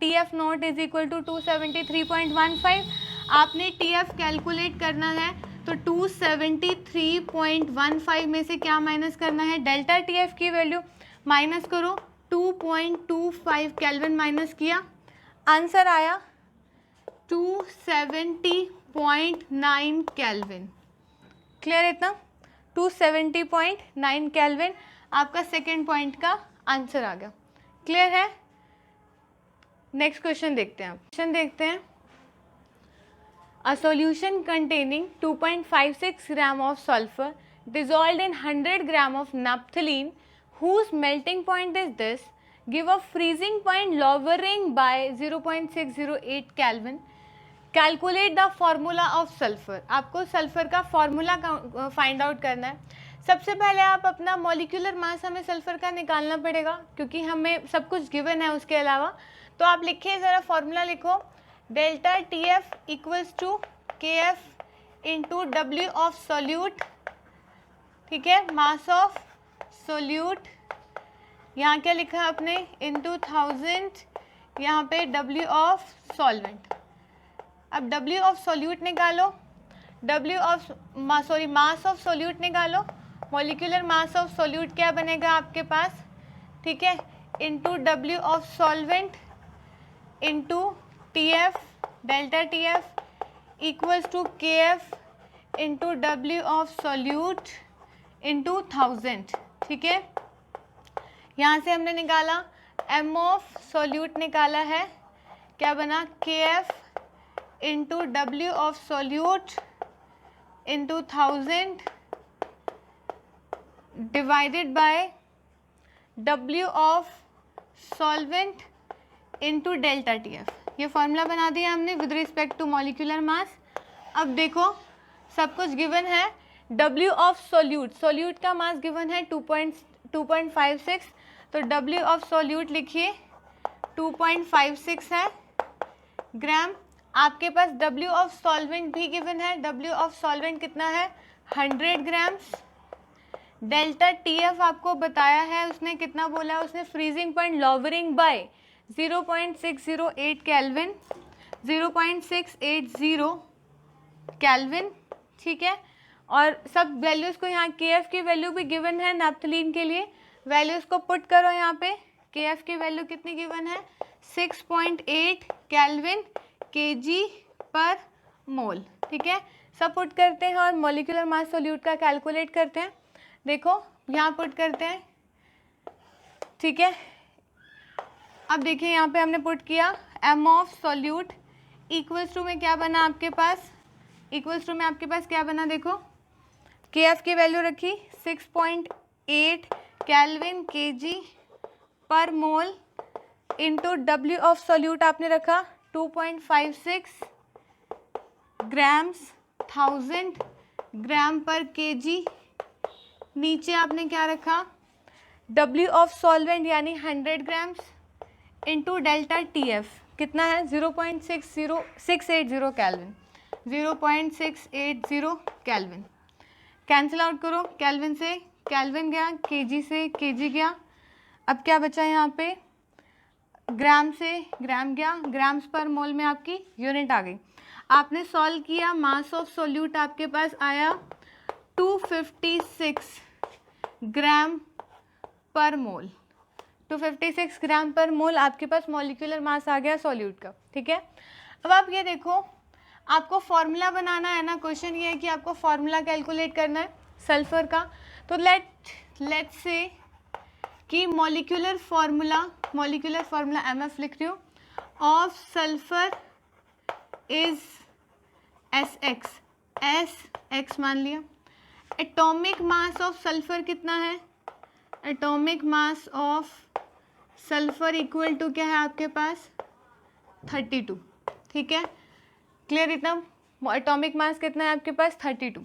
Speaker 1: TF not is equal to 273.15। आपने TF कैलकुलेट करना है तो 273.15 में से क्या माइनस करना है डेल्टा TF की वैल्यू माइनस करो, 2.25 केल्विन माइनस किया, आंसर आया 270.9 केल्विन। क्लियर इतना, 270.9 केल्विन आपका सेकेंड पॉइंट का आंसर आ गया। क्लियर है। नेक्स्ट क्वेश्चन देखते हैं। क्वेश्चन देखते हैं। A solution containing 2.56 gram of sulfur dissolved in 100 gram of naphthalene whose melting point is this, give a freezing point lowering by 0.608 Kelvin. Calculate the formula of sulfur. आपको सल्फर का फॉर्मूला फाइंड आउट करना है। सबसे पहले आप अपना मॉलिक्यूलर मास हमें सल्फर का निकालना पड़ेगा क्योंकि हमें सब कुछ गिवन है उसके अलावा। तो आप लिखिए ज़रा, फॉर्मूला लिखो, delta TF equals to KF into W of solute. ठीक है, मास ऑफ सोल्यूट यहाँ क्या लिखा है आपने इंटू 1000, यहाँ पे W ऑफ सॉल्वेंट। अब W ऑफ सोल्यूट निकालो, मास ऑफ सोल्यूट निकालो। मॉलिक्यूलर मास ऑफ सोल्यूट क्या बनेगा आपके पास, ठीक है, into W of solvent into TF delta TF equals to KF into W of solute into 1000, ठीक है। यहाँ से हमने निकाला M ऑफ सॉल्यूट निकाला है, क्या बना, KF into W of solute into 1000 divided by W of solvent into delta TF। ये फॉर्मूला बना दिया हमने with respect to molecular mass. अब देखो सब कुछ गिवन है, W ऑफ सॉल्यूट, सॉल्यूट का मास गिवन है 2.56, तो W ऑफ सॉल्यूट लिखिए 2.56 है ग्राम। आपके पास W ऑफ सॉल्वेंट भी गिवन है, W ऑफ सॉल्वेंट कितना है 100 ग्राम्स। डेल्टा TF आपको बताया है, उसने कितना बोला है, उसने freezing point lowering by 0.608 kelvin, 0.680 kelvin, ठीक है। और सब वैल्यूज़ को यहाँ KF की वैल्यू भी गिवन है नैप्थलीन के लिए, वैल्यूज़ को पुट करो यहाँ पे। KF की वैल्यू कितनी गिवन है 6.8 केल्विन kg पर मोल, ठीक है। सब पुट करते हैं और मॉलिक्यूलर मास सॉल्यूट का कैलकुलेट करते हैं। देखो यहाँ पुट करते हैं, ठीक है। अब देखिए यहाँ पे हमने पुट किया M of solute equals to में क्या बना आपके पास, इक्वल्स टू में आपके पास क्या बना, देखो KF की वैल्यू रखी 6.8 केल्विन kg पर mole into W of solute आपने रखा 2.56 ग्राम्स 1000 ग्राम पर kg। नीचे आपने क्या रखा W ऑफ सॉल्वेंट यानी 100 ग्राम्स इंटू डेल्टा TF कितना है 0.680 केल्विन, 0.680 केल्विन। कैंसिल आउट करो, केल्विन से केल्विन गया, kg से kg गया। अब क्या बचा यहाँ पे, ग्राम से ग्राम गया, ग्राम्स पर मोल में आपकी यूनिट आ गई। आपने सॉल्व किया, मास ऑफ सॉल्यूट आपके पास आया 256 ग्राम पर मोल, 256 ग्राम पर मोल आपके पास मॉलिक्यूलर मास आ गया सॉल्यूट का, ठीक है। अब आप ये देखो, आपको फॉर्मूला बनाना है ना, क्वेश्चन ये है कि आपको फॉर्मूला कैलकुलेट करना है सल्फर का। तो लेट्स से कि मॉलिक्यूलर फार्मूला MF लिख रही हूँ, ऑफ सल्फर इज SX मान लिया। एटॉमिक मास ऑफ सल्फर कितना है, atomic mass of sulphur equal to क्या है आपके पास 32, ठीक है। क्लियर, इतना एटॉमिक मास कितना है आपके पास 32।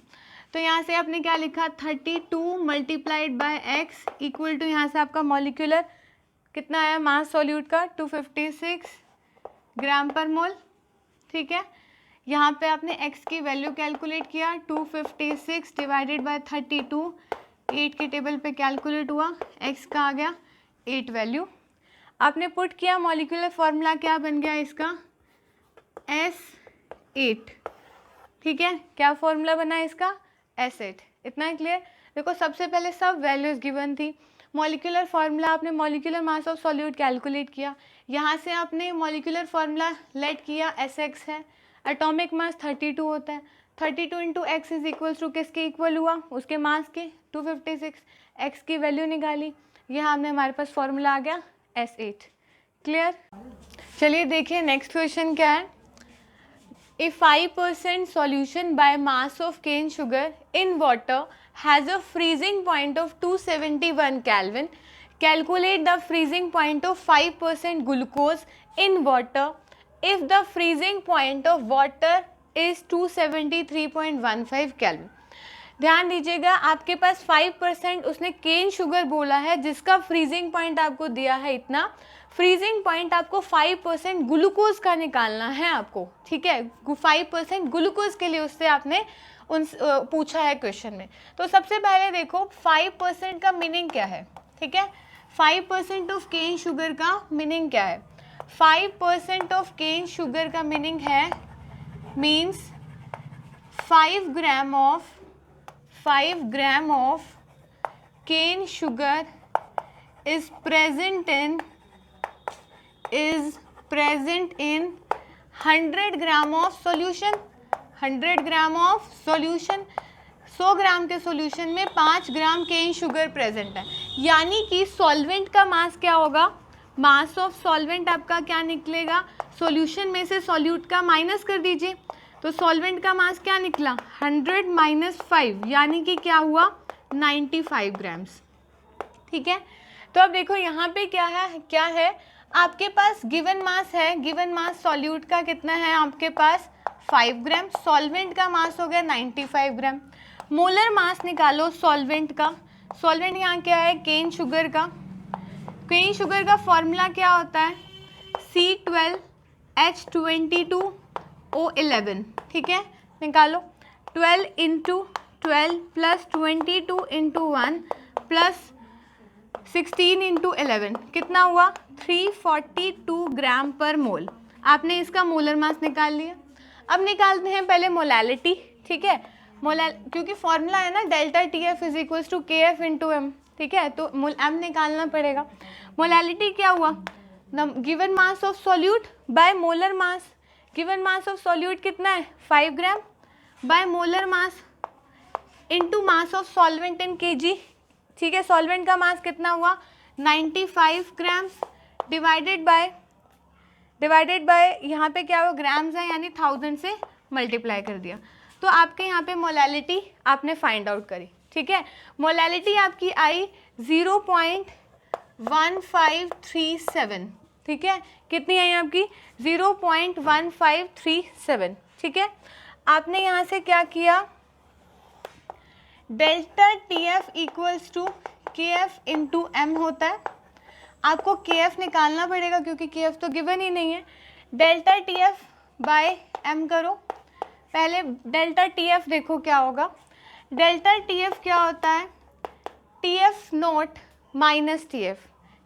Speaker 1: तो यहाँ से आपने क्या लिखा 32 multiplied by x equal to यहाँ से आपका मॉलिक्यूलर कितना आया मास सॉल्यूट का 256 ग्राम पर मोल, ठीक है। यहाँ पे आपने x की वैल्यू कैलकुलेट किया 256 डिवाइडेड बाय 32, 8 के टेबल पे कैलकुलेट हुआ, x का आ गया 8 वैल्यू। आपने पुट किया, मॉलिक्यूलर फार्मूला क्या बन गया इसका S8, ठीक है। क्या फॉर्मूला बना इसका S8, इतना ही क्लियर। देखो सबसे पहले सब वैल्यूज़ गिवन थी, मॉलिक्यूलर फार्मूला आपने molecular mass of solute calculate किया, यहाँ से आपने मॉलिक्यूलर फार्मूला लेट किया SX है, एटॉमिक मास 32 होता है, 32 into x is equals to किसके इक्वल हुआ, उसके मास के 256, एक्स की वैल्यू निकाली, यहाँ हमने हमारे पास फॉर्मूला आ गया S8। क्लियर, चलिए देखिए नेक्स्ट क्वेश्चन क्या है। A 5% solution by mass of cane sugar in water has a freezing point of 271 Kelvin. Calculate the freezing point of 5% glucose in water if the freezing point of water is 273.15 Kelvin. ध्यान दीजिएगा, आपके पास 5% उसने केन शुगर बोला है जिसका फ्रीजिंग पॉइंट आपको दिया है इतना। फ्रीजिंग पॉइंट आपको 5% ग्लूकोज का निकालना है आपको, ठीक है। 5% ग्लूकोज के लिए उससे आपने पूछा है क्वेश्चन में। तो सबसे पहले देखो 5% का मीनिंग क्या है, ठीक है। 5% ऑफ केन शुगर का मीनिंग क्या है, 5% ऑफ केन शुगर का मीनिंग है means 5 gram of cane sugar is present in 100 gram of solution. 100 gram of solution, 100 gram के सॉल्यूशन में 5 ग्राम केन शुगर प्रेजेंट है, यानी कि सॉल्वेंट का मास क्या होगा, मास ऑफ सॉल्वेंट आपका क्या निकलेगा, सॉल्यूशन में से सॉल्यूट का माइनस कर दीजिए, तो सॉल्वेंट का मास क्या निकला 100 माइनस 5, यानी कि क्या हुआ 95 ग्राम्स। ठीक है, तो अब देखो यहाँ पे क्या है आपके पास गिवन मास है, गिवन मास सॉल्यूट का कितना है आपके पास 5 ग्राम, सॉल्वेंट का मास हो गया 95 ग्राम। मोलर मास निकालो सॉल्वेंट का, सॉल्वेंट यहाँ क्या है केन शुगर का, केन शुगर का फॉर्मूला क्या होता है C12H22O11, ठीक है, निकालो 12 into 12 plus 22 into 1 plus 16 into 11 कितना हुआ 342 ग्राम पर मोल। आपने इसका मोलर मास निकाल लिया। अब निकालते हैं पहले मोलैलिटी, ठीक है, क्योंकि फॉर्मूला है ना delta TF is equals to KF into M, ठीक है, तो M निकालना पड़ेगा। मोलैलिटी क्या हुआ, given mass of solute by molar mass, given mass of solute कितना है 5 ग्राम by molar mass into mass of solvent in kg, ठीक है, सॉल्वेंट का मास कितना हुआ 95 ग्राम्स डिवाइडेड बाय यहाँ पे क्या हुआ ग्राम्स है, यानी 1000 से मल्टीप्लाई कर दिया, तो आपके यहाँ पे मोलैलिटी आपने फाइंड आउट करी। ठीक है, मोलैलिटी आपकी आई 0.1537, ठीक है, कितनी आई आपकी 0.1537, ठीक है। आपने यहाँ से क्या किया, delta TF equals to KF into M होता है, आपको KF निकालना पड़ेगा क्योंकि KF तो गिवन ही नहीं है। डेल्टा TF बाय M करो, पहले डेल्टा TF देखो क्या होगा, डेल्टा TF क्या होता है TF नॉट माइनस TF,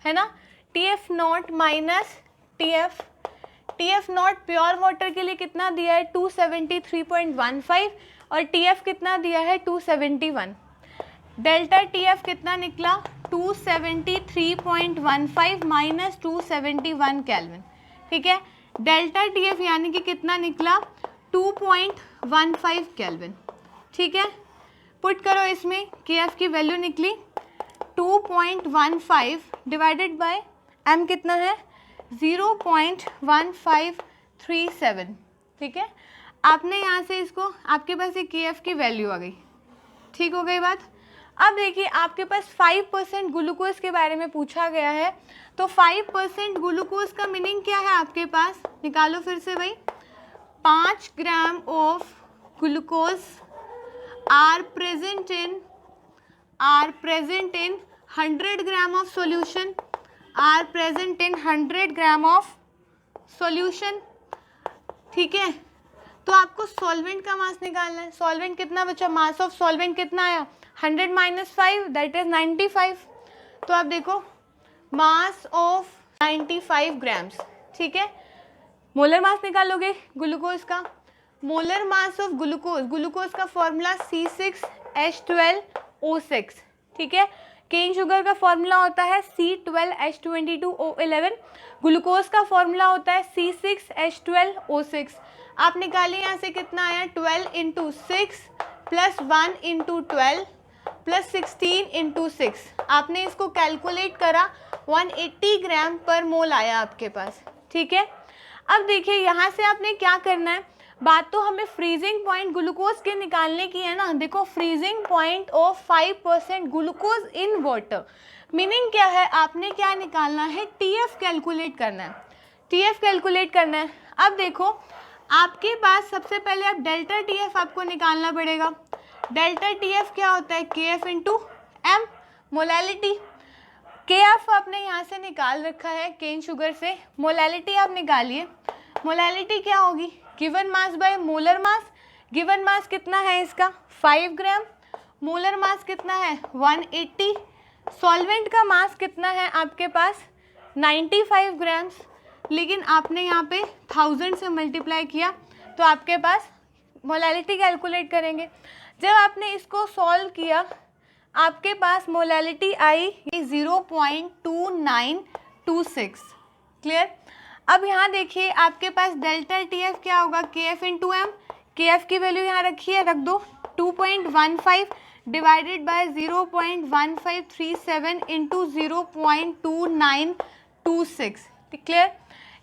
Speaker 1: है ना, TF naught minus TF not pure water के लिए कितना दिया है 273.15 और TF कितना दिया है 271, डेल्टा TF कितना निकला 273.15 माइनस 271 केल्विन, ठीक है, डेल्टा TF यानी कि कितना निकला 2.15 केल्विन, ठीक है, पुट करो इसमें KF की वैल्यू निकली 2.15 डिवाइडेड बाय M कितना है 0.1537, ठीक है, आपने यहाँ से इसको, आपके पास एक KF की वैल्यू आ गई, ठीक हो गई बात। अब देखिए आपके पास 5% ग्लूकोज के बारे में पूछा गया है, तो 5% ग्लूकोज का मीनिंग क्या है आपके पास, निकालो फिर से भाई, 5 gram of glucose are present in 100 gram of solution, are present in 100 gram of solution, ठीक है। तो आपको सॉल्वेंट का मास निकालना है, सॉल्वेंट कितना बचा, मास ऑफ सॉल्वेंट कितना आया 100 माइनस 5 दैट इज 95, तो आप देखो मास ऑफ 95 ग्राम्स, ठीक है। मोलर मास निकालोगे ग्लूकोज का, मोलर मास ऑफ ग्लूकोज का फॉर्मूला C6H12O6, ठीक है, केन शुगर का फॉर्मूला होता है C12H22O11, ग्लूकोज का फॉर्मूला होता है C6H12O6। आप निकालिए यहाँ से कितना आया 12 into 6 plus 1 into 12 plus 16 into 6, आपने इसको कैलकुलेट करा 180 ग्राम पर मोल आया आपके पास, ठीक है। अब देखिए यहाँ से आपने क्या करना है, बात तो हमें फ्रीजिंग पॉइंट ग्लूकोज के निकालने की है ना, देखो freezing point of 5% glucose in water, meaning क्या है, आपने क्या निकालना है TF कैलकुलेट करना है, TF कैलकुलेट करना है। अब देखो आपके पास सबसे पहले अब डेल्टा TF आपको निकालना पड़ेगा, डेल्टा TF क्या होता है KF into M, molality, KF आपने यहाँ से निकाल रखा है केन शुगर से, मोलैलिटी आप निकालिए, मोलैलिटी क्या होगी given mass by molar mass, given mass कितना है इसका 5 ग्राम, मोलर मास कितना है 180, सॉल्वेंट का मास कितना है आपके पास 95 ग्राम्स, लेकिन आपने यहाँ पे 1000 से मल्टीप्लाई किया, तो आपके पास मोलैलिटी कैलकुलेट करेंगे। जब आपने इसको सॉल्व किया आपके पास मोलैलिटी आई 0.2926, क्लियर। अब यहाँ देखिए आपके पास डेल्टा TF क्या होगा KF इंटू M, के एफ की वैल्यू यहाँ रखी है, रख दो 2.15 डिवाइडेड बाय 0.1537 इंटू 0.2926, क्लियर।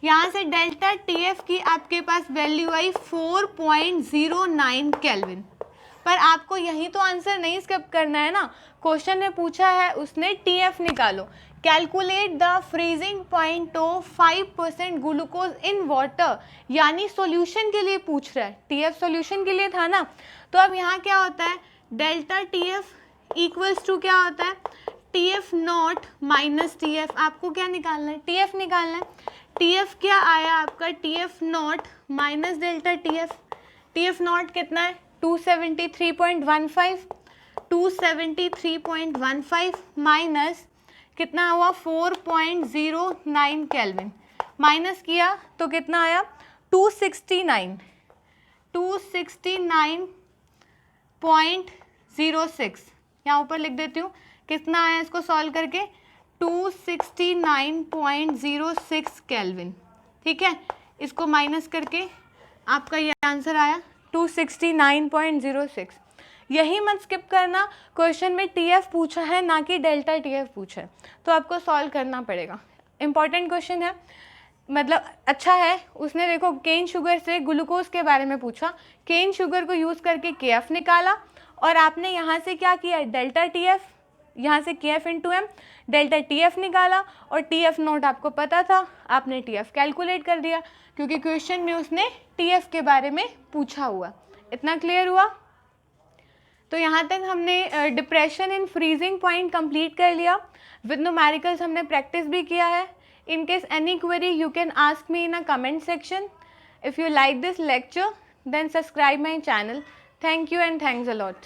Speaker 1: यहाँ से डेल्टा टी एफ की आपके पास वैल्यू आई 4.09 केल्विन। पर आपको यही तो आंसर नहीं स्किप करना है ना, क्वेश्चन में पूछा है उसने टी एफ निकालो, calculate the freezing point of 5% glucose in water, यानी सॉल्यूशन के लिए पूछ रहा है, टी एफ सॉल्यूशन के लिए था ना। तो अब यहाँ क्या होता है, delta T F equals to क्या होता है, T F not minus T F. आपको क्या निकालना है, टी एफ निकालना है। टी एफ क्या आया आपका, T F not minus delta T F. T F not कितना है 273.15, 273.15 माइनस कितना हुआ 4.09 केल्विन, माइनस किया तो कितना आया 269.06। यहाँ ऊपर लिख देती हूँ कितना आया इसको सॉल्व करके, 269.06 केल्विन, ठीक है। इसको माइनस करके आपका ये आंसर आया 269.06। यही मत स्किप करना, क्वेश्चन में टीएफ पूछा है ना कि डेल्टा टीएफ पूछा है, तो आपको सॉल्व करना पड़ेगा। इंपॉर्टेंट क्वेश्चन है, मतलब अच्छा है। उसने देखो केन शुगर से ग्लूकोज के बारे में पूछा, केन शुगर को यूज़ करके केएफ निकाला और आपने यहाँ से क्या किया, डेल्टा टीएफ, यहाँ से KF into M, delta TF निकाला और टीएफ नोट आपको पता था, आपने टीएफ कैलकुलेट कर दिया क्योंकि क्वेश्चन में उसने टीएफ के बारे में पूछा हुआ। इतना क्लियर हुआ। तो यहाँ तक हमने depression in freezing point complete कर लिया। विद न्यूमेरिकल्स हमने प्रैक्टिस भी किया है। In case any query you can ask me in a comment section. If you like this lecture then subscribe my channel. Thank you and thanks a lot.